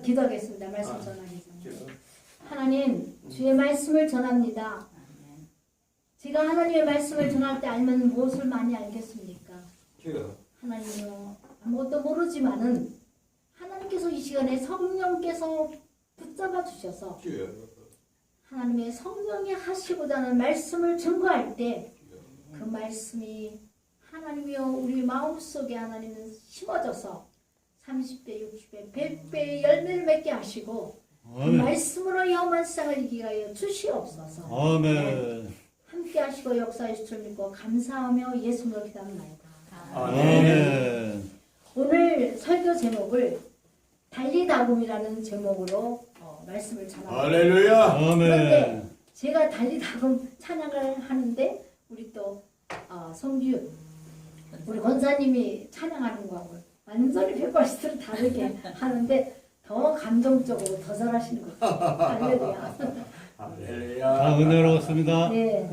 기도하겠습니다. 말씀 전하기 전에. 하나님, 주의 말씀을 전합니다. 제가 하나님의 말씀을 전할 때 알면 무엇을 많이 알겠습니까? 하나님이요, 아무것도 모르지만은 하나님께서 이 시간에 성령께서 붙잡아 주셔서 하나님의 성령이 하시고자 하는 말씀을 증거할 때 그 말씀이 하나님이요 우리 마음속에 하나님은 심어져서 30배, 60배, 100배의 열매를 맺게 하시고 그 말씀으로 영원한 세상을 이기게 하여 주시옵소서. 아멘. 함께 하시고 역사하실 줄 믿고 감사하며 예수님으로 기도합니다. 아멘. 오늘 설교 제목을 달리다굼이라는 제목으로 말씀을 전합니다. 할렐루야. 그런데 아멘. 제가 달리다굼 찬양을 하는데 우리 또 성규 우리 권사님이 찬양하는 거하고 완전히 180도로 다르게 하는데 더 감동적으로 더 잘하시는 것 같아요. 할렐루야. 할렐루야. 은혜로웠습니다. 네,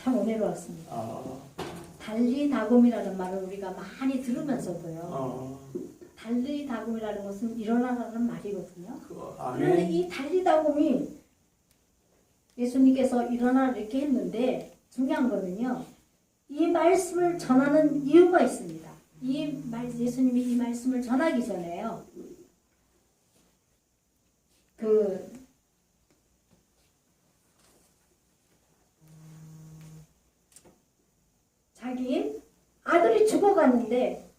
참 은혜로웠습니다. 달리다굼이라는 말을 우리가 많이 들으면서도요. 달리다굼이라는 것은 일어나라는 말이거든요. 그런데 이 달리다굼이 예수님께서 일어나 이렇게 했는데 중요한 거는요. 이 말씀을 전하는 이유가 있습니다. 예수님이 이 말씀을 전하기 전에요. 자기 아들이 죽어갔는데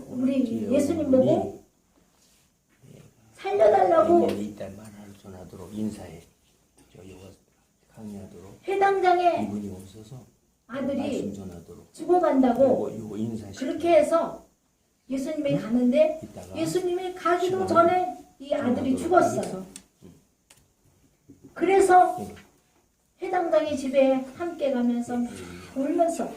우리 예수님 보고 살려달라고 이따 말을 전하도록 인사해. 강의하도록 회당장에 이분이 오셔서 아들이 말씀 전하도록 죽어간다고 요거 인사시켜. 그렇게 해서 예수님이 가는데 이따가 예수님이 가기도 전에 이 아들이 죽었어요. 그래서 회당장의 집에 함께 가면서 막 울면서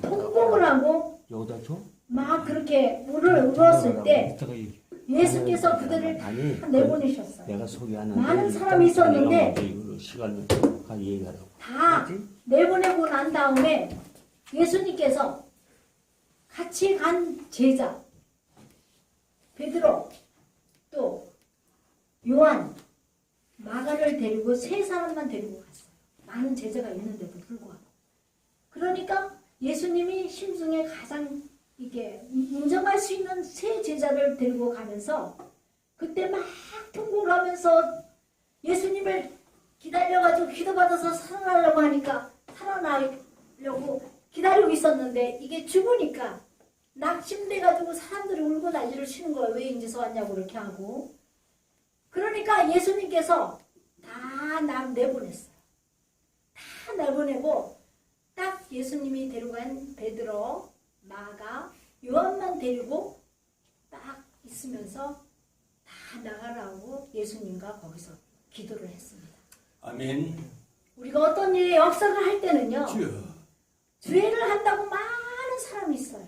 통곡을 하고 여기다 줘? 막 그렇게 울었을 때 이따가 이 예수께서 그들을 다 내보내셨어요. 내가 소개하는 많은 사람이 있었는데 시간을 가 얘기하라고. 다 내보내고 난 다음에 예수님께서 같이 간 제자 베드로 또 요한 마가를 데리고 세 사람만 데리고 갔어요. 많은 제자가 있는데도 불구하고. 그러니까 예수님이 심중에 가장 이게 인정할 수 있는 세 제자를 데리고 가면서 그때 막 통곡하면서 예수님을 기다려가지고 기도받아서 살아나려고 하니까 살아나려고 기다리고 있었는데 이게 죽으니까 낙심돼가지고 사람들이 울고 난리를 치는 거예요. 왜 인제서 왔냐고 그렇게 하고. 그러니까 예수님께서 다 내보냈어요. 다 내보내고 딱 예수님이 데려간 베드로, 마가, 요한만 데리고 딱 있으면서 다 나가라고 예수님과 거기서 기도를 했습니다. 아멘. 우리가 어떤 일에 역사를 할 때는요. 주여. 죄를 한다고 많은 사람이 있어요.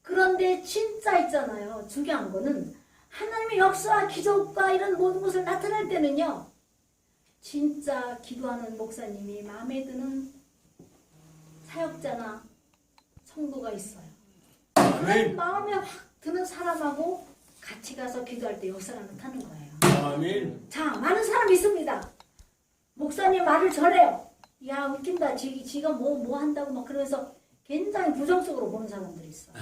그런데 진짜 있잖아요. 중요한 거는 하나님의 역사와 기적과 이런 모든 것을 나타낼 때는요. 진짜 기도하는 목사님이 마음에 드는 사역자나 성도가 있어요. 그런 마음에 확 드는 사람하고 같이 가서 기도할 때 역사가 나타나는 거예요. 아멘. 자, 많은 사람이 있습니다. 목사님 말을 전해요. 야, 웃긴다. 지가 뭐 한다고 막 그러면서 굉장히 부정적으로 보는 사람들이 있어요.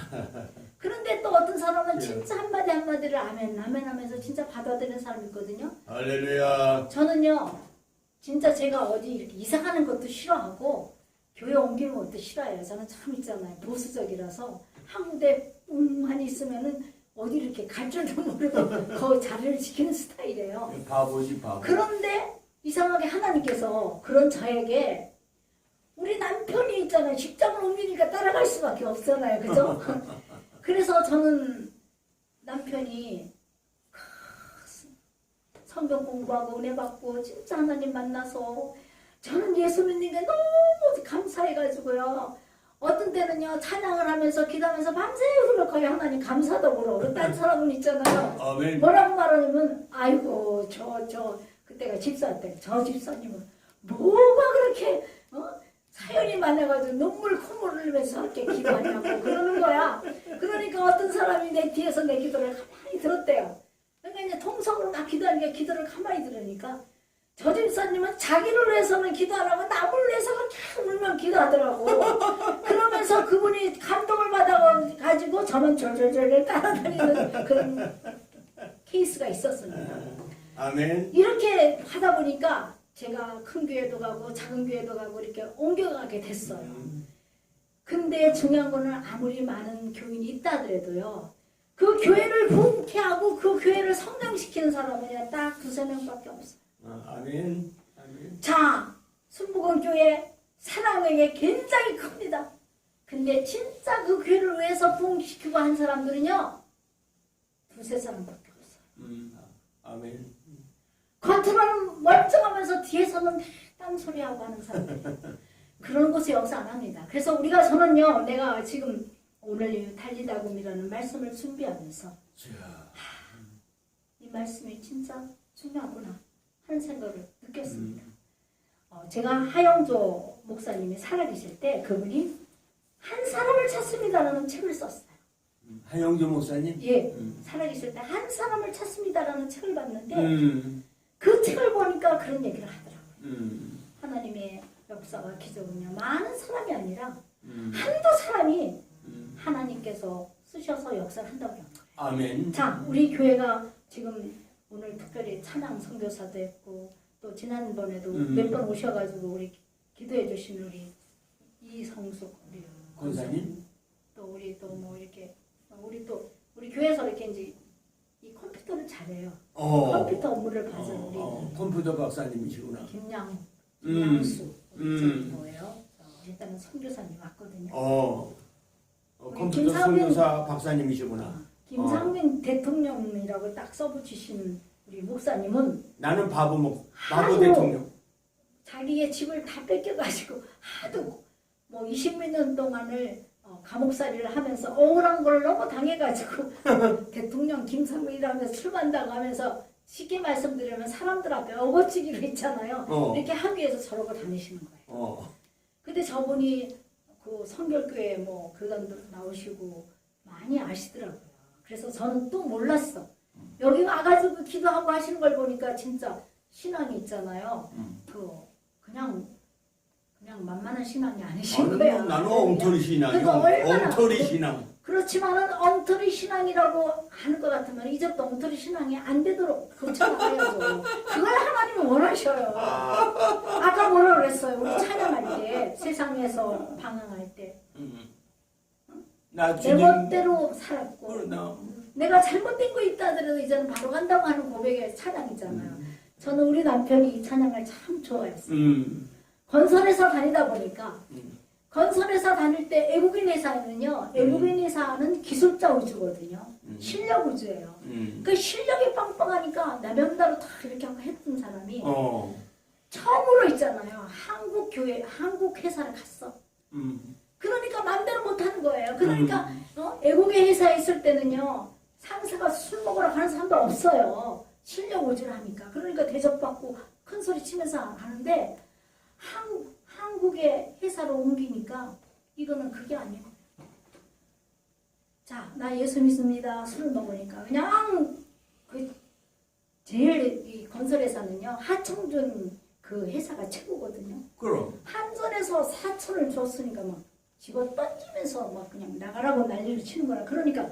그런데 또 어떤 사람은 진짜 한마디 한마디를 아멘 하면서 진짜 받아들이는 사람이 있거든요. 할렐루야. 저는요, 진짜 제가 어디 이렇게 이사 가는 것도 싫어하고 교회 옮기는 것도 싫어해요. 저는 참 있잖아요. 보수적이라서 한 군데 웅하니 있으면은 어디 이렇게 갈 줄도 모르고 그 자리를 지키는 스타일이에요. 바보지 바보. 그런데 이상하게 하나님께서 그런 저에게 우리 남편이 있잖아요. 직장을 옮기니까 따라갈 수밖에 없잖아요. 그죠? 그래서 저는 남편이 성경 공부하고 은혜 받고 진짜 하나님 만나서 저는 예수 믿는 게 너무 감사해가지고요. 어떤 때는요 찬양을 하면서 기도하면서 밤새 흘러가요. 하나님 감사도 그러고 딴 사람은 있잖아요. 아멘. 뭐라고 말하냐면 아이고 그때가 집사 때 저 집사님은 뭐가 그렇게 사연이 많아가지고 눈물 콧물 흘리면서 이렇게 기도하냐고 그러는 거야. 그러니까 어떤 사람이 내 뒤에서 내 기도를 가만히 들었대요. 그러니까 이제 통성으로 막 기도하니까 기도를 가만히 들으니까 저 집사님은 자기를 위해서는 기도 안 하고 남을 위해서는 계속 울면 기도하더라고. 그러면서 그분이 감동을 받아가지고 저는 졸졸졸 따라다니는 그런 케이스가 있었습니다. 아멘. 이렇게 하다 보니까 제가 큰 교회도 가고 작은 교회도 가고 이렇게 옮겨가게 됐어요. 근데 중요한 거는 아무리 많은 교인이 있다 하더라도요. 그 교회를 부흥케 하고 그 교회를 성장시키는 사람은 그냥 딱 2-3명밖에 없어요. 아멘. 아멘. 자, 순복음교회 사랑에게 굉장히 큽니다. 근데 진짜 그 교회를 위해서 부흥시키고 한 사람들은요. 2-3사람밖에 없어요. 아멘. 겉으로는 멀쩡하면서 뒤에서는 딴소리하고 하는 사람들. 그런 곳에 역사 안 합니다. 그래서 저는요, 내가 지금 오늘 달리다금이라는 말씀을 준비하면서 이 말씀이 진짜 중요하구나 하는 생각을 느꼈습니다. 제가 하영조 목사님이 살아계실 때 그분이 한 사람을 찾습니다라는 책을 썼어요. 하영조 목사님? 예, 살아계실 때 한 사람을 찾습니다라는 책을 봤는데 그 책을 보니까 그런 얘기를 하더라고요. 하나님의 역사와 기적은요, 많은 사람이 아니라 한두 사람이 하나님께서 쓰셔서 역사를 한다고 그런 거예요. 아멘. 자, 우리 교회가 지금 오늘 특별히 찬양 선교사도 했고 또 지난번에도 몇 번 오셔가지고 우리 기도해 주신 우리 이성숙 우리 권사님, 또 우리 또 뭐 이렇게 우리 교회에서 이렇게 이제 이 컴퓨터를 잘해요. 컴퓨터 업무를 봐서 우리 컴퓨터 박사님이시구나. 김양수 뭐예요? 일단은 선교사님 왔거든요. 컴퓨터 선교사 박사님이시구나. 김상민 대통령이라고 딱 써붙이신 우리 목사님은 나는 바보 하도 대통령. 자기의 집을 다 뺏겨가지고 하도 뭐 20몇 년 동안을 감옥살이를 하면서 억울한 걸 너무 당해가지고 대통령 김상민이라면서 출마한다고 하면서 쉽게 말씀드리면 사람들 앞에 어거치기로 했잖아요. 이렇게 하기 위해서 저러고 다니시는 거예요. 근데 저분이 그 성결교회 뭐 교단도 나오시고 많이 아시더라고요. 그래서 저는 또 몰랐어. 여기 와가지고 기도하고 하시는 걸 보니까 진짜 신앙이 있잖아요. 그냥 만만한 신앙이 아니신 거예요. 나는 엉터리 신앙이요. 엉터리 신앙. 그렇지만은 엉터리 신앙이라고 하는 것 같으면 이제부터 엉터리 신앙이 안 되도록 고쳐나가야죠. 그걸 하나님이 원하셔요. 아까 뭐라 그랬어요? 우리 찬양할 때, 세상에서 방황할 때. 내 멋대로 살았고 내가 잘못된 거 있다 하더라도 이제는 바로 간다고 하는 고백의 찬양이잖아요. 저는 우리 남편이 이 찬양을 참 좋아했어요. 건설회사 다니다 보니까 건설회사 다닐 때 애국인 회사는요. 애국인 회사는 기술자 위주거든요. 실력 위주예요. 그 실력이 빵빵하니까 나면다로 다 이렇게 하고 했던 사람이 처음으로 있잖아요. 한국 회사를 갔어. 그러니까 마음대로 못하는 거예요. 그러니까 애국의 회사에 있을 때는요. 상사가 술 먹으러 가는 사람도 없어요. 실력 위주로 하니까. 그러니까 대접받고 큰 소리 치면서 하는데 한국의 회사로 옮기니까 이거는 그게 아니고. 자, 나 예수 믿습니다. 술을 먹으니까 그냥 제일 이 건설회사는요. 하청준 그 회사가 최고거든요. 그럼. 한전에서 4천을 줬으니까 막 집어 던지면서 막 그냥 나가라고 난리를 치는 거라. 그러니까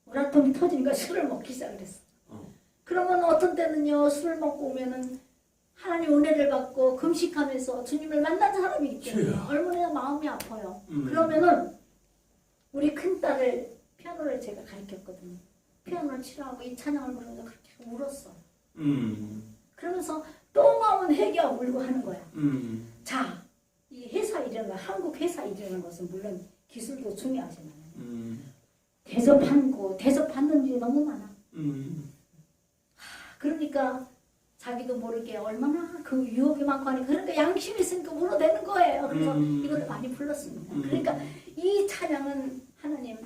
우라통이 터지니까 술을 먹기 시작했어. 그러면 어떤 때는요. 술을 먹고 오면은 하나님 은혜를 받고 금식하면서 주님을 만난 사람이 있기 때문에 얼마나 마음이 아파요. 그러면은 우리 큰딸을 피아노를 제가 가르쳤거든요. 피아노를 치라고 이 찬양을 부르면서 그렇게 울었어. 그러면서 또 마음은 회개하고 울고 하는 거야. 자, 이 회사 일이라는 한국 회사 일이라는 것은 물론 기술도 중요하지만 대접받는 일이 너무 많아. 그러니까 자기도 모르게 얼마나 그 유혹이 많고 하니까 그러니까 양심이 있으니까 울어대는 거예요. 그래서 이걸 많이 불렀습니다. 그러니까 이 찬양은 하나님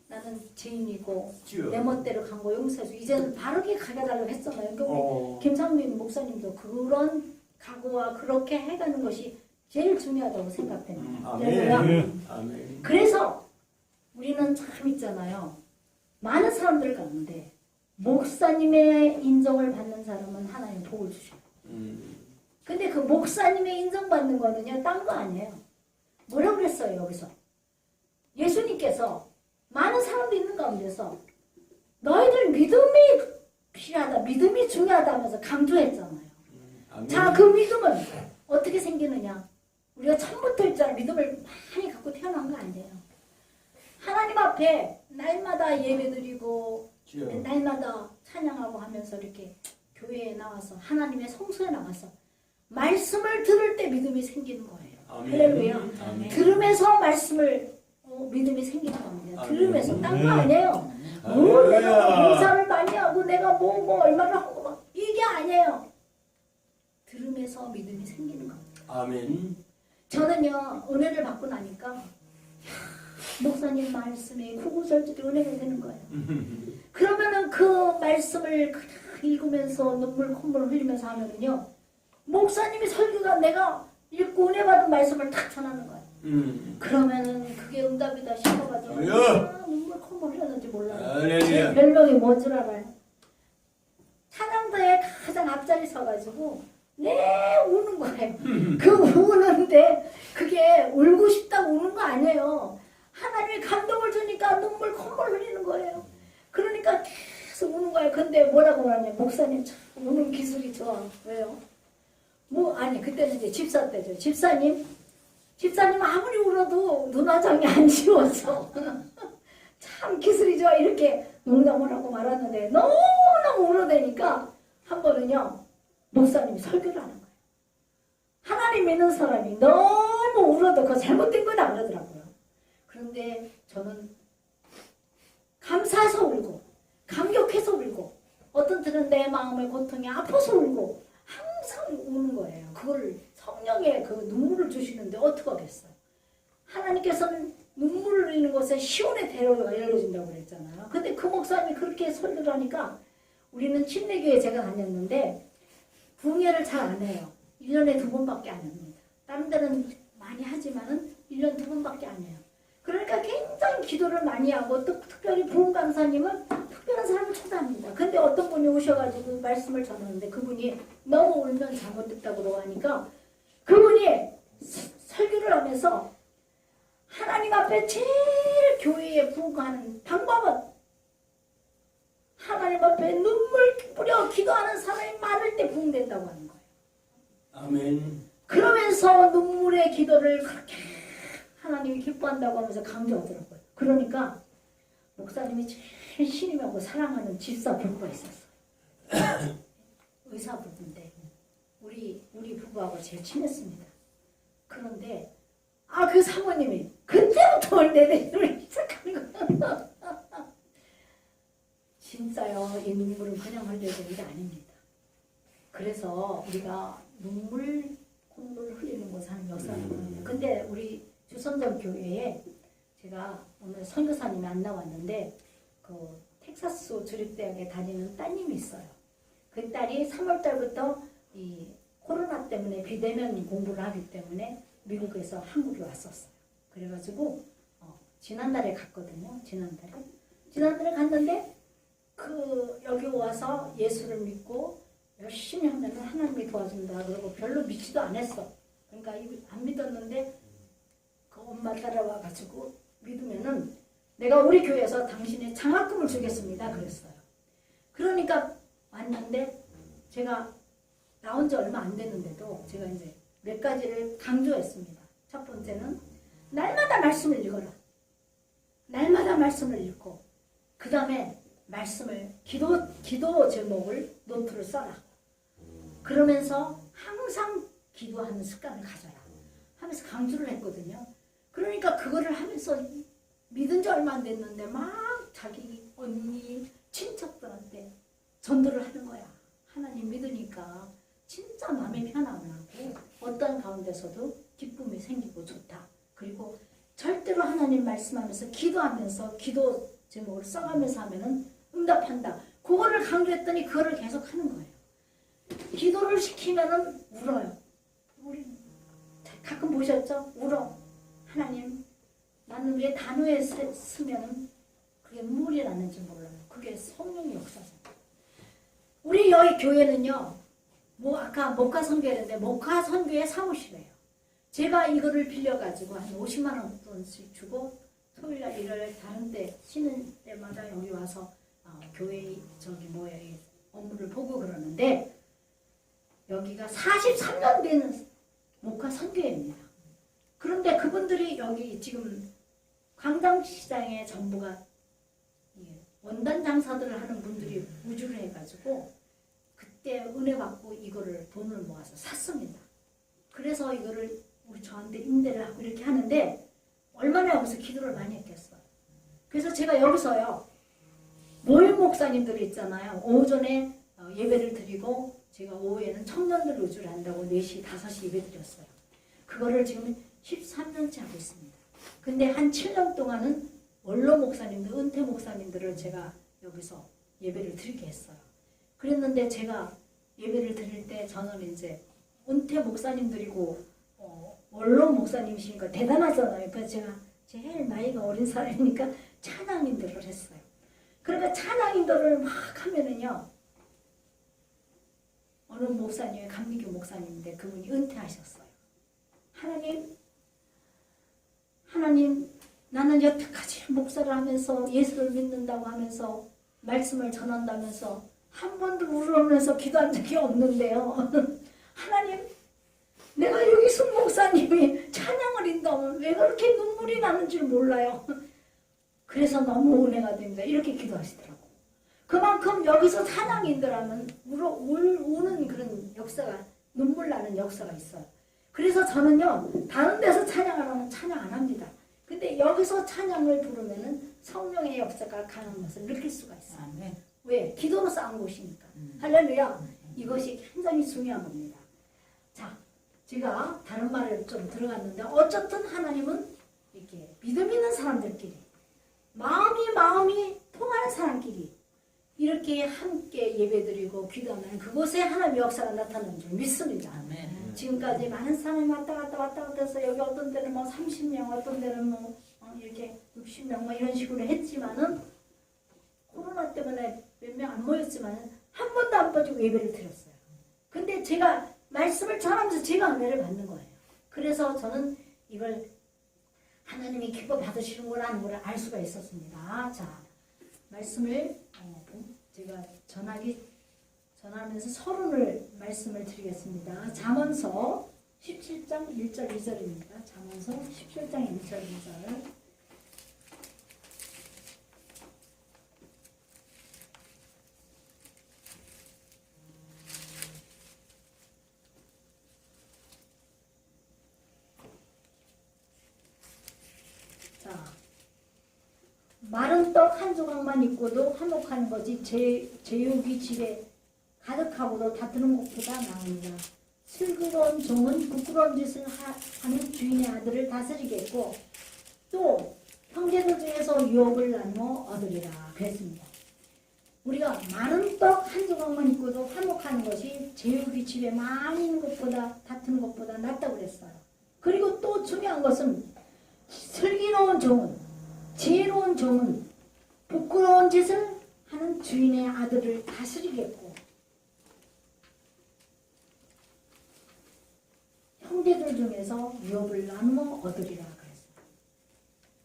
나는 죄인이고 내 멋대로 간 거 용서해서 이제는 바르게 가게 달라고 했잖아요. 그러니까 우리 김상민 목사님도 그런 각오와 그렇게 해가는 것이 제일 중요하다고 생각됩니다. 아멘. 아멘. 아멘. 그래서 우리는 참 있잖아요. 많은 사람들 가운데 목사님의 인정을 받는 사람은 하나님 복을 주셔요. 근데 그 목사님의 인정받는 거는요, 딴 거 아니에요. 뭐라고 그랬어요, 여기서? 예수님께서 많은 사람들 있는 가운데서 너희들 믿음이 필요하다, 믿음이 중요하다 하면서 강조했잖아요. 아멘. 자, 그 믿음은 어떻게 생기느냐? 우리가 처음부터 있잖아 믿음을 많이 갖고 태어난 거 아니에요. 하나님 앞에 날마다 예배드리고 날마다 찬양하고 하면서 이렇게 교회에 나와서 하나님의 성소에 나가서 말씀을 들을 때 믿음이 생기는 거예요. 아멘. 할렐루야. 아멘. 들으면서 말씀을 믿음이 생기는 겁니다. 아멘. 들으면서 딴 거 아니에요. 할렐루야. 내가 봉사를 많이 하고 내가 뭐 얼마나 하고 막 이게 아니에요. 들으면서 믿음이 생기는 겁니다. 아멘. 저는요 은혜를 받고 나니까 목사님 말씀에 구구절절히 은혜가 되는 거예요. 그러면은 그 말씀을 그냥 읽으면서 눈물 콧물 흘리면서 하면은요 목사님이 설교가 내가 읽고 은혜 받은 말씀을 탁 전하는 거예요. 그러면은 그게 응답이다 싶어가지고 눈물 콧물 흘렸는지 몰라요. 할렐루야. 제 별명이 뭔 줄 알아요? 찬양대에 가장 앞자리 서가지고 우는 거예요. 그 우는데 그게 울고 싶다고 우는 거 아니에요. 하나님이 감동을 주니까 눈물 콧물 흘리는 거예요. 그러니까 계속 우는 거예요. 근데 뭐라고 말하냐, 목사님 참 우는 기술이 좋아. 왜요? 아니 그때는 이제 집사 때죠. 집사님 아무리 울어도 눈화장이 안 지워서 참 기술이 좋아 이렇게 농담을 하고 말았는데 너무너무 울어대니까 한 번은요 목사님이 설교를 하는 거예요. 하나님 믿는 사람이 너무 울어도 그거 잘못된 거다 그러더라고요. 그런데 저는 감사해서 울고 감격해서 울고 어떤 때는 내 마음의 고통이 아파서 울고 항상 우는 거예요. 그걸 성령의 그 눈물을 주시는데 어떻게 하겠어요. 하나님께서는 눈물을 흘리는 곳에 시온의 대로가 열려진다고 그랬잖아요. 근데 그 목사님이 그렇게 설교를 하니까 우리는 침례교회 제가 다녔는데 부흥회를 잘 안 해요. 1년에 2번밖에 안 합니다. 다른 데는 많이 하지만은 1년 2번밖에 안 해요. 그러니까 굉장히 기도를 많이 하고 또 특별히 부흥 강사님은 특별한 사람을 초대합니다. 근데 어떤 분이 오셔가지고 말씀을 전하는데 그분이 너무 울면 잘못됐다고 그러고 하니까 그분이 설교를 하면서 하나님 앞에 제일 교회에 부흥하는 방법은 하나님 앞에 눈물 뿌려 기도하는 사람이 많을 때 부흥된다고 하는 거예요. 아멘. 그러면서 눈물의 기도를 그렇게 하나님이 기뻐한다고 하면서 강조하더라고요. 그러니까 목사님이 제일 신임하고 사랑하는 집사 부부가 있었어요. 의사 부부인데 우리 부부하고 제일 친했습니다. 그런데 그 사모님이 그때부터 내내를 시작하는 거예요. 진짜요. 이 눈물은 그냥 흘려야 되는 게 아닙니다. 그래서 우리가 눈물, 콧물 흘리는 것을 하는 역사를 보여요. 근데 우리 주선전 교회에 제가 오늘 선교사님이 안 나왔는데 그 텍사스 주립대학에 다니는 따님이 있어요. 그 딸이 3월 달부터 이 코로나 때문에 비대면 공부를 하기 때문에 미국에서 한국에 왔었어요. 그래가지고 지난달에 갔거든요. 지난달에 갔는데 여기 와서 예수를 믿고 열심히 하면 하나님이 도와준다 그러고 별로 믿지도 않았어. 그러니까 안 믿었는데 그 엄마 따라와가지고 믿으면은 내가 우리 교회에서 당신의 장학금을 주겠습니다 그랬어요. 그러니까 왔는데 제가 나온 지 얼마 안 됐는데도 제가 이제 몇 가지를 강조했습니다. 첫 번째는 날마다 말씀을 읽어라. 날마다 말씀을 읽고 그 다음에 말씀을 기도 제목을 노트를 써라. 그러면서 항상 기도하는 습관을 가져라 하면서 강조를 했거든요. 그러니까 그거를 하면서 믿은 지 얼마 안 됐는데 막 자기 언니 친척들한테 전도를 하는 거야. 하나님 믿으니까 진짜 마음이 편안하고 어떤 가운데서도 기쁨이 생기고 좋다. 그리고 절대로 하나님 말씀하면서 기도하면서 기도 제목을 써가면서 하면은 응답한다. 그거를 강조했더니 그거를 계속 하는 거예요. 기도를 시키면은 울어요. 우리 가끔 보셨죠? 울어. 하나님, 나는 왜 단호에 쓰면은 그게 눈물이 나는지 몰라요. 그게 성령의 역사죠. 우리 여기 교회는요, 뭐 아까 목화 선교했는데 목화 선교의 사무실이에요. 제가 이거를 빌려가지고 한 50만 원씩 주고 토요일날 일요일 다른 데 쉬는 때마다 여기 와서 교회 저기 뭐야 업무를 보고 그러는데 여기가 43년 되는 목화 선교회입니다. 그런데 그분들이 여기 지금 광장시장에 전부가 원단 장사들을 하는 분들이 우주를 해가지고 그때 은혜 받고 이거를 돈을 모아서 샀습니다. 그래서 이거를 우리 저한테 임대를 하고 이렇게 하는데 얼마나 여기서 기도를 많이 했겠어요. 그래서 제가 여기서요 모임 목사님들이 있잖아요. 오전에 예배를 드리고 제가 오후에는 청년들 우주를 한다고 4시, 5시 예배 드렸어요. 그거를 지금 13년째 하고 있습니다. 근데 한 7년 동안은 원로 목사님들, 은퇴 목사님들을 제가 여기서 예배를 드리게 했어요. 그랬는데 제가 예배를 드릴 때 저는 이제 은퇴 목사님들이고 원로 목사님이시니까 대단하잖아요. 그래서 제가 제일 나이가 어린 사람이니까 찬양인들을 했어요. 그러니까 찬양인들을 막 하면은요 어느 목사님이 감리교 목사님인데 그분이 은퇴하셨어요. 하나님 나는 여태까지 목사를 하면서 예수를 믿는다고 하면서 말씀을 전한다면서 한 번도 울으면서 기도한 적이 없는데요. 하나님 내가 여기 순 목사님이 찬양을 인다면 왜 그렇게 눈물이 나는 줄 몰라요. 그래서 너무 은혜가 됩니다. 이렇게 기도하시더라고. 그만큼 여기서 찬양인들하면 우는 그런 역사가 눈물 나는 역사가 있어요. 그래서 저는요 다른 데서 찬양을 하면 찬양 안 합니다. 근데 여기서 찬양을 부르면은 성령의 역사가 강한 것을 느낄 수가 있어요. 아멘. 왜? 기도로 쌓은 곳이니까. 할렐루야. 이것이 굉장히 중요한 겁니다. 자, 제가 다른 말을 좀 들어갔는데 어쨌든 하나님은 이렇게 믿음 있는 사람들끼리 마음이 통하는 사람끼리 이렇게 함께 예배드리고 기도하면 그곳에 하나님의 역사가 나타나는 줄 믿습니다. 아멘. 지금까지 많은 사람이 왔다 갔다 해서 여기 어떤 데는 뭐 30명 어떤 데는 뭐 이렇게 60명 뭐 이런 식으로 했지만은 코로나 때문에 몇 명 안 모였지만은 한 번도 안 빠지고 예배를 드렸어요. 근데 제가 말씀을 전하면서 제가 은혜를 받는 거예요. 그래서 저는 이걸 하나님이 기뻐 받으시는구나 하는 걸 알 수가 있었습니다. 자, 말씀을 제가 전하면서 서론을 말씀을 드리겠습니다. 잠언서 17장 1절 2절입니다. 잠언서 17장 1절 2절. 마른 떡 한 조각만 있고도 화목하는 것이 제육이 집에 가득하고도 다투는 것보다 나으니라. 슬기로운 종은 부끄러운 짓을 하는 주인의 아들을 다스리겠고 또 형제들 중에서 유업을 나누어 얻으리라 그랬습니다. 우리가 마른 떡 한 조각만 있고도 화목하는 것이 제육이 집에 많이 있는 것보다 다투는 것보다 낫다고 그랬어요. 그리고 또 중요한 것은 슬기로운 종은 지혜로운 종은 부끄러운 짓을 하는 주인의 아들을 다스리겠고 형제들 중에서 유업을 나누어 얻으리라 그랬습니다.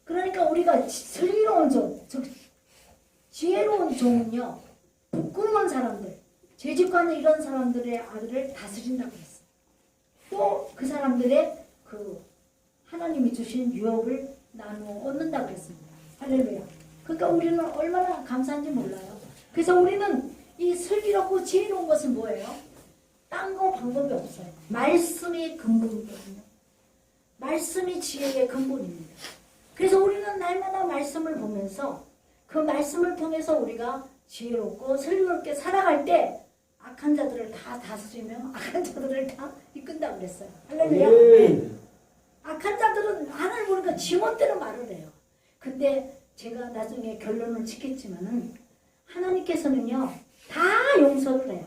그러니까 우리가 슬기로운 종, 즉 지혜로운 종은요 부끄러운 사람들, 죄짓과는 이런 사람들의 아들을 다스린다고 했어요. 또 그 사람들의 그 하나님이 주신 유업을 나누어 얻는다고 했습니다. 할렐루야. 그러니까 우리는 얼마나 감사한지 몰라요. 그래서 우리는 이 슬기롭고 지혜로운 것은 뭐예요? 딴 거 방법이 없어요. 말씀이 근본이거든요. 말씀이 지혜의 근본입니다. 그래서 우리는 날마다 말씀을 보면서 그 말씀을 통해서 우리가 지혜롭고 슬기롭게 살아갈 때 악한 자들을 다 다스리며 악한 자들을 다 이끈다고 그랬어요. 할렐루야. 악한 자들은 안을 모르니까 지멋대로 말을 해요. 근데 제가 나중에 결론을 짓겠지만은 하나님께서는요 다 용서를 해요.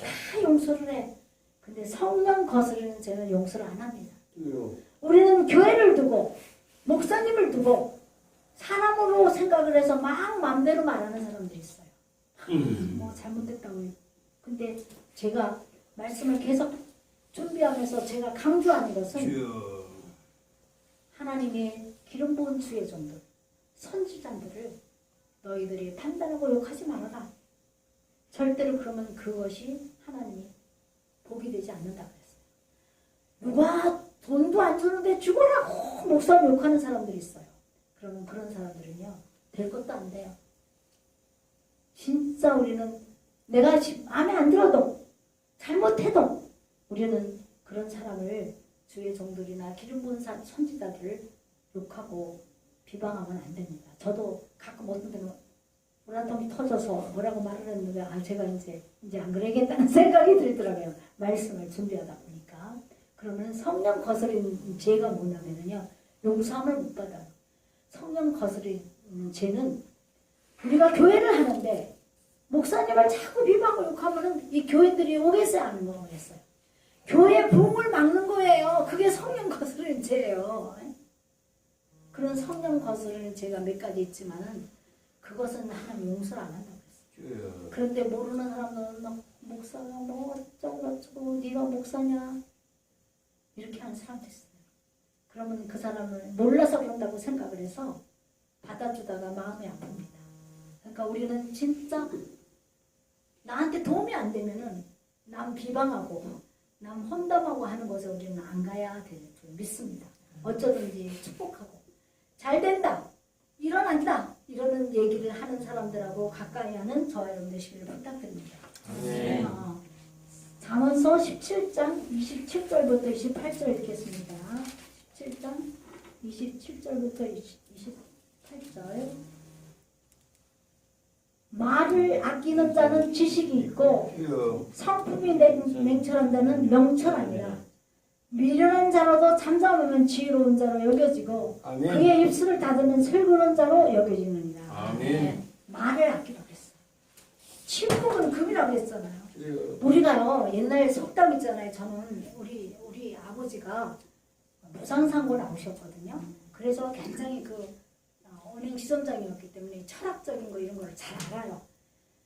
다 용서를 해. 근데 성령 거스르는 죄는 용서를 안 합니다. 주여. 우리는 교회를 두고 목사님을 두고 사람으로 생각을 해서 막 마음대로 말하는 사람들이 있어요. 뭐 잘못됐다고. 근데 제가 말씀을 계속 준비하면서 제가 강조하는 것은 주여. 하나님의 기름 부은 주의 종들, 선지자들을 너희들이 판단하고 욕하지 말아라. 절대로 그러면 그것이 하나님이 복이 되지 않는다 그랬어요. 누가 돈도 안 주는데 죽어라고 목사님 욕하는 사람들이 있어요. 그러면 그런 사람들은요, 될 것도 안 돼요. 진짜 우리는 내가 마음에 안 들어도 잘못해도 우리는 그런 사람을 주의 종들이나 기름 부은 선지자들을 욕하고 비방하면 안 됩니다. 저도 가끔 어떤 때는 우라통이 터져서 뭐라고 말을 했는데 제가 이제 안 그러겠다는 생각이 들더라고요. 말씀을 준비하다 보니까. 그러면 성령 거스리는 죄가 뭐냐면요, 용서함을 못 받아요. 성령 거스리는 죄는 우리가 교회를 하는데 목사님을 자꾸 비방하고 욕하면은 이 교인들이 오겠어요, 안 오겠어요? 교회 부흥을 막는 거예요. 그게 성령 거스르는 죄예요. 그런 성령 거스르는 죄가 몇 가지 있지만은 그것은 하나님 용서를 안 한다고 했어요. 주여. 그런데 모르는 사람은 막 목사가 뭐 어쩌고 네가 목사냐 이렇게 하는 사람도 있어요. 그러면 그 사람을 몰라서 그런다고 생각을 해서 받아주다가 마음이 아픕니다. 그러니까 우리는 진짜 나한테 도움이 안 되면은 남 비방하고 남 혼담하고 하는 것에 우리는 안 가야 될 줄 믿습니다. 어쩌든지 축복하고 잘 된다, 일어난다 이러는 얘기를 하는 사람들하고 가까이 하는 저와 여러분 되시기를 부탁드립니다. 네. 잠언서 17장 27절부터 28절 읽겠습니다. 17장 27절부터 28절. 말을 아끼는 자는 지식이 있고 주여. 성품이 냉철한 자는 명철하니라. 미련한 자로도 잠잠하면 지혜로운 자로 여겨지고 아멘. 그의 입술을 닫으면 슬그러운 자로 여겨지느니라. 아멘. 말을 아끼라고 했어. 침묵은 금이라고 했잖아요. 주여. 우리가요, 옛날 속담 있잖아요. 저는 우리 아버지가 무상상고 나오셨거든요. 그래서 굉장히 은행 지점장이었기 때문에 철학적인 거 이런 걸 잘 알아요.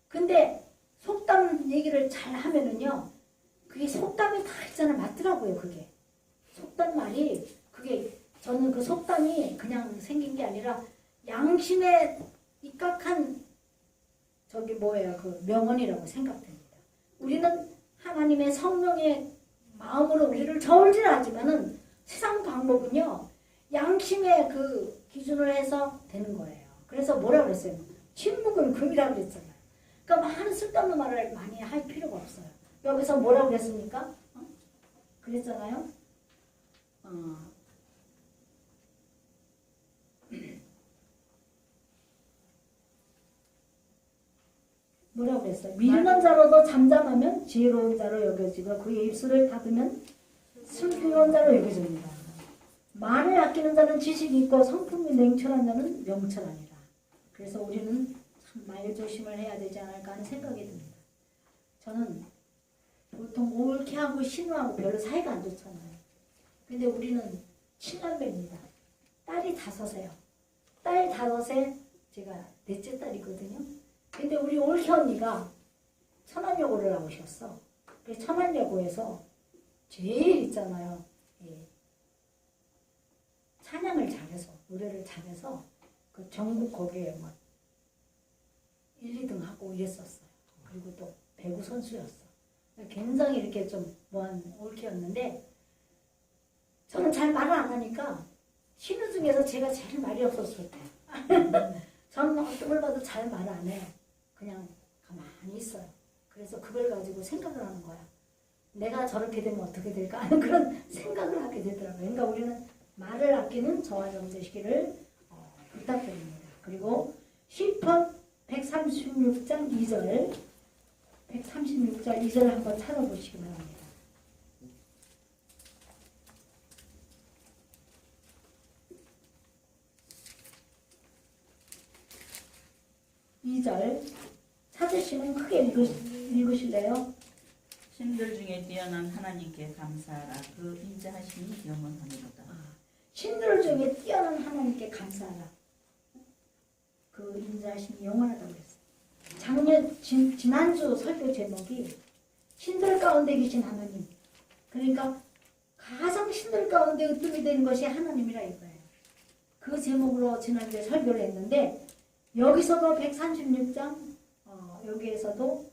근데 속담 얘기를 잘 하면은요, 그게 속담이 다 있잖아요. 맞더라고요, 그게. 속담 말이, 저는 그 속담이 그냥 생긴 게 아니라 양심에 입각한 그 명언이라고 생각됩니다. 우리는 하나님의 성령의 마음으로 우리를 저울질하지만은 세상 방법은요, 양심의 그 기준을 해서 되는 거예요. 그래서 뭐라 그랬어요? 침묵은 금이라고 그랬잖아요. 그러니까 많은 쓸데없는 말을 많이 할 필요가 없어요. 여기서 뭐라고 그랬습니까? 그랬잖아요. 뭐라고 그랬어요? 미련한 자로도 잠잠하면 지혜로운 자로 여겨지고 그의 입술을 닫으면 슬기로운 자로 여겨집니다. 말을 아끼는 자는 지식이 있고 성품이 냉철한 자는 명철하니라. 그래서 우리는 참 말 조심을 해야 되지 않을까 하는 생각이 듭니다. 저는 보통 올케하고 신우하고 별로 사이가 안 좋잖아요. 근데 우리는 친남매입니다. 딸이 5이에요. 딸 5에 제가 넷째 딸이거든요. 근데 우리 올케 언니가 천안여고를 나오셨어. 그 천안여고에서 제일 있잖아요. 찬양을 잘해서, 노래를 잘해서 그 전국 거기에 막 1, 2등 하고 이랬었어요. 그리고 또 배구 선수였어. 굉장히 이렇게 좀 뭐한 올케였는데 저는 잘 말을 안 하니까 신우 중에서 제가 제일 말이 없었을 때 저는 어떤 걸 봐도 잘 말 안 해요. 그냥 가만히 있어요. 그래서 그걸 가지고 생각을 하는 거야. 내가 저렇게 되면 어떻게 될까 하는 그런 생각을 하게 되더라고요. 그러니까 우리는 말을 아끼는 저와 여러분 되시기를 부탁드립니다. 그리고 시편 136장 2절 136장 2절 한번 찾아보시기 바랍니다. 찾으시면 크게 읽으실래요? 신들 중에 뛰어난 하나님께 감사하라. 그 인자하심이 영원하니로다. 신들 중에 뛰어난 하나님께 감사하라. 그 인자하심이 영원하다고 그랬어요. 지난주 설교 제목이 신들 가운데 계신 하나님. 그러니까 가장 신들 가운데 으뜸이 되는 것이 하나님이라 이거예요. 그 제목으로 지난주에 설교를 했는데 여기서도 136장 여기에서도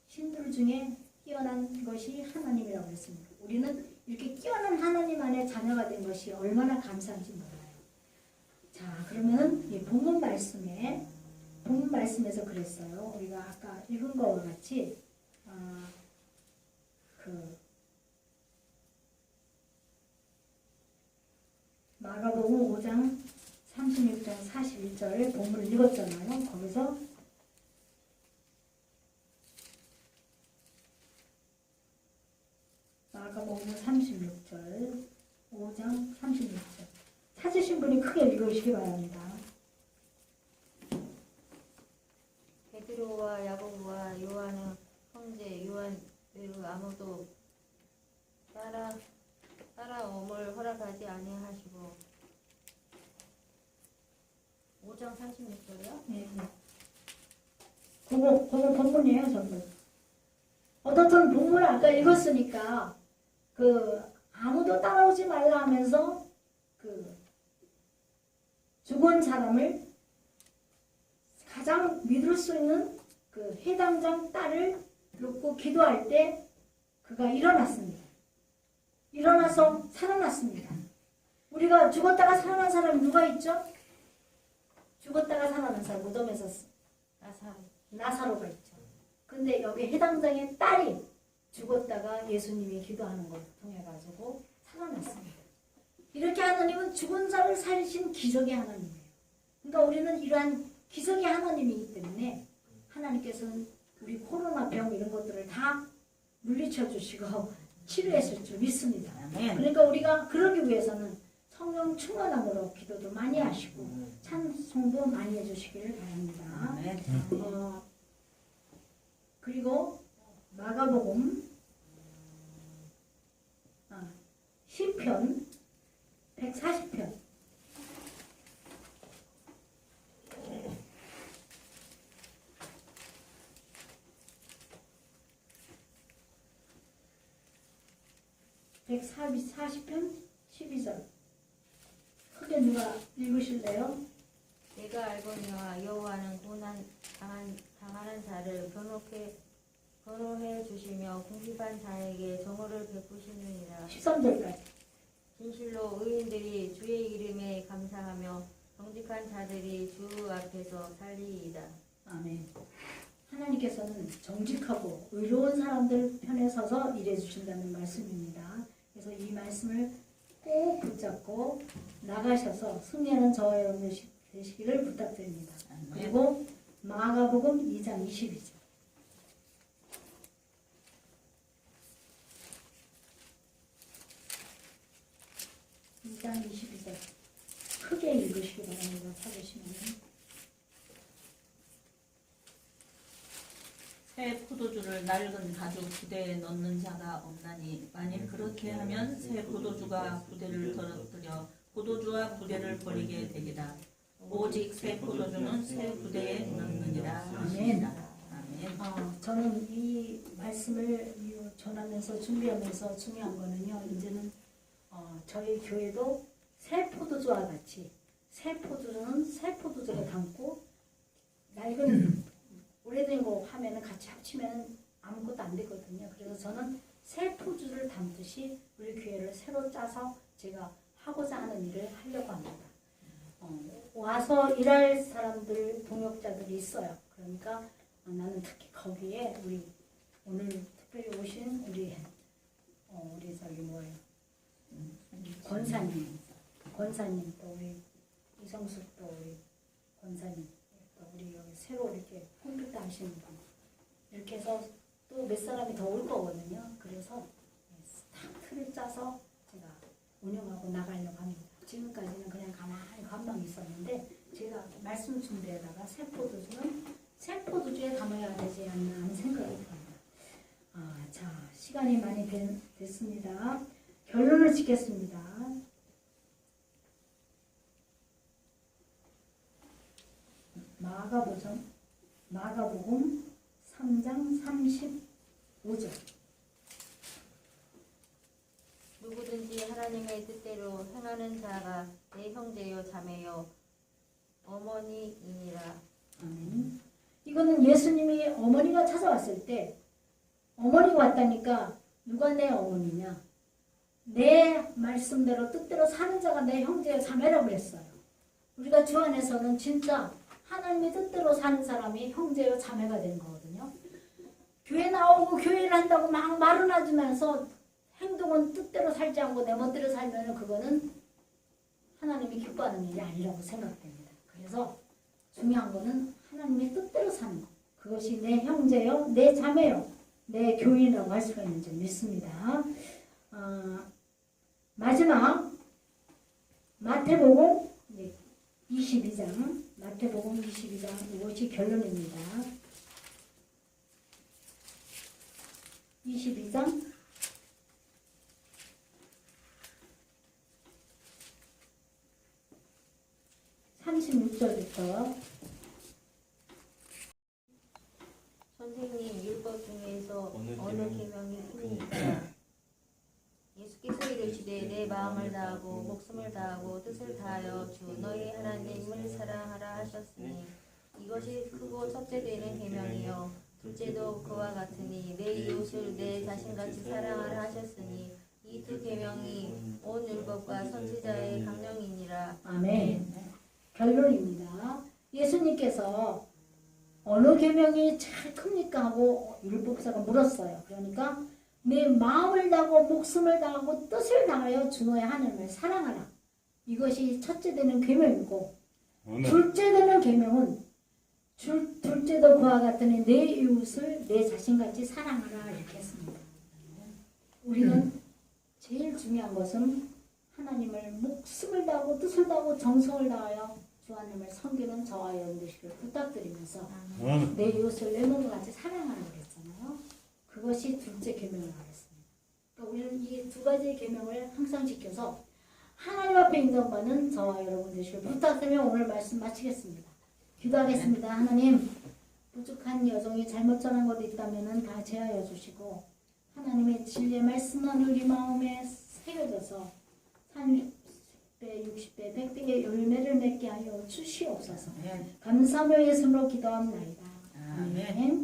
신들 중에 뛰어난 것이 하나님이라고 했습니다. 우리는 이렇게 뛰어난 하나님 안에 자녀가 된 것이 얼마나 감사한지 몰라요. 자, 그러면은 이 본문 말씀에서 그랬어요. 우리가 아까 읽은 거와 같이 마가복음 5장 36장 41절 본문을 읽었잖아요. 거기서 마가복음 36절 5장 36절 찾으신 분이 크게 읽으시기 바랍니다. 베드로와 야고보와 요한은 형제 요한 외에 아무도 따라옴을 허락하지 아니하시고 5장 36절이요? 네. 그거 본문이에요, 전부. 어떤 본문을 아까 읽었으니까 아무도 따라오지 말라 하면서 죽은 사람을 가장 믿을 수 있는 회당장 딸을 놓고 기도할 때 그가 일어났습니다. 일어나서 살아났습니다. 우리가 죽었다가 살아난 사람이 누가 있죠? 죽었다가 살아난 사람, 무덤에서 나사로가 있죠. 근데 여기 해당장의 딸이 죽었다가 예수님이 기도하는 걸 통해 가지고 살아났습니다. 이렇게 하나님은 죽은 자를 살리신 기적의 하나님이에요. 그러니까 우리는 이러한 기적의 하나님이기 때문에 하나님께서는 우리 코로나 병 이런 것들을 다 물리쳐 주시고 치료했을 줄 믿습니다. 그러니까 우리가 그러기 위해서는 성령 충만함으로 기도도 많이 하시고 찬송도 많이 해주시기를 바랍니다. 그리고 마가복음 시편 140편 140편 12절 크게 누가 읽으실래요? 내가 알거니와 여호와는 고난 당하는 자를 변호해 주시며 궁핍한 자에게 정오를 베푸시느니라. 13절까지 진실로 의인들이 주의 이름에 감사하며 정직한 자들이 주 앞에서 살리이다. 아멘. 하나님께서는 정직하고 의로운 사람들 편에 서서 일해 주신다는 말씀입니다. 그래서 이 말씀을 꼭 붙잡고 나가셔서 승리하는 저와 여러분 되시기를 부탁드립니다. 그리고 마가복음 2장 22절. 2장 22절. 크게 읽으시기 바랍니다. 찾으시면. 새 포도주를 낡은 가죽 부대에 넣는 자가 없나니 만일 그렇게 하면 새 포도주가 부대를 더럽히려 포도주와 부대를 버리게 되리라. 오직 새 포도주는 새 부대에 넣느니라. 아멘. 아멘. 저는 이 말씀을 전하면서 준비하면서 중요한 거는요. 이제는 저희 교회도 새 포도주와 같이 새 포도주는 새 포도주를 담고 낡은 오래된 거 하면은 같이 합치면 아무것도 안 되거든요. 그래서 저는 새 포도주를 담듯이 우리 교회를 새로 짜서 제가 하고자 하는 일을 하려고 합니다. 와서 일할 사람들, 동역자들이 있어요. 그러니까 나는 특히 거기에 우리 오늘 특별히 오신 우리 저기 뭐예요? 권사님 또 우리 이성숙 또 우리 권사님 또 우리 여기 새로 이렇게 컴퓨터 하시는 분 이렇게 해서 또 몇 사람이 더 올 거거든요. 그래서 딱 틀을 짜서 제가 운영하고 나가려고 합니다. 지금까지는 그냥 가만히 관망 있었는데 제가 말씀 준비에다가 새 포도주는 새 포도주에 담아야 되지 않나 하는 생각이 듭니다. 자, 시간이 많이 됐습니다. 결론을 짓겠습니다. 마가복음 3장 35절. 누구든지 하나님의 뜻대로 행하는 자가 내 형제요 자매요 어머니이니라. 아멘. 이거는 예수님이 어머니가 찾아왔을 때 어머니가 왔다니까 누가 내 어머니냐? 내 말씀대로 뜻대로 사는 자가 내 형제요 자매라고 했어요. 우리가 주 안에서는 진짜 하나님의 뜻대로 사는 사람이 형제요 자매가 되는 거거든요. 교회 나오고 교회를 한다고 막 말은 하지면서 행동은 뜻대로 살지 않고 내 멋대로 살면 그거는 하나님이 기뻐하는 일이 아니라고 생각됩니다. 그래서 중요한 거는 하나님의 뜻대로 사는 것. 그것이 내 형제요, 내 자매요, 내 교인이라고 할 수가 있는 줄 믿습니다. 마지막 마태복음 22장, 마태복음 22장 이것이 결론입니다. 22장 36절부터 선생님, 율법 중에서 어느 계명이 큽니까? 예수께서 이르시되 내 마음을 다하고 목숨을 다하고 뜻을 다하여 주 너희 하나님을 사랑하라 하셨으니 이것이 크고 첫째 되는 계명이요 둘째도 그와 같으니 내 이웃을 내 자신같이 사랑하라 하셨으니 이 두 계명이 온 율법과 선지자의 강령이니라. 아멘. 결론입니다. 예수님께서 어느 계명이 제일 큽니까 하고 율법사가 물었어요. 그러니까 내 마음을 다하고 목숨을 다하고 뜻을 다하여 주 너의 하나님을 사랑하라. 이것이 첫째 되는 계명이고 둘째 되는 계명은 둘째도 그와 같으니 내 이웃을 내 자신같이 사랑하라 이렇게 했습니다. 우리는 제일 중요한 것은 하나님을 목숨을 다하고 뜻을 다하고 정성을 다하여 주 하나님을 섬기는 저와 여러분 되시길 부탁드리면서 내 이웃을 내 몸과 같이 사랑하라고 그랬잖아요. 그것이 둘째 계명을 하겠습니다. 그러니까 우리는 이 두 가지 계명을 항상 지켜서 하나님 앞에 인정받는 저와 여러분 되시길 부탁드리며 오늘 말씀 마치겠습니다. 기도하겠습니다. 하나님, 부족한 여정이 잘못 전한 것도 있다면 다 제하여 주시고 하나님의 진리의 말씀만 우리 마음에 새겨져서 30배, 60배, 100배의 열매를 맺게 하여 주시옵소서. 감사하며 예수로 기도합니다. 아멘.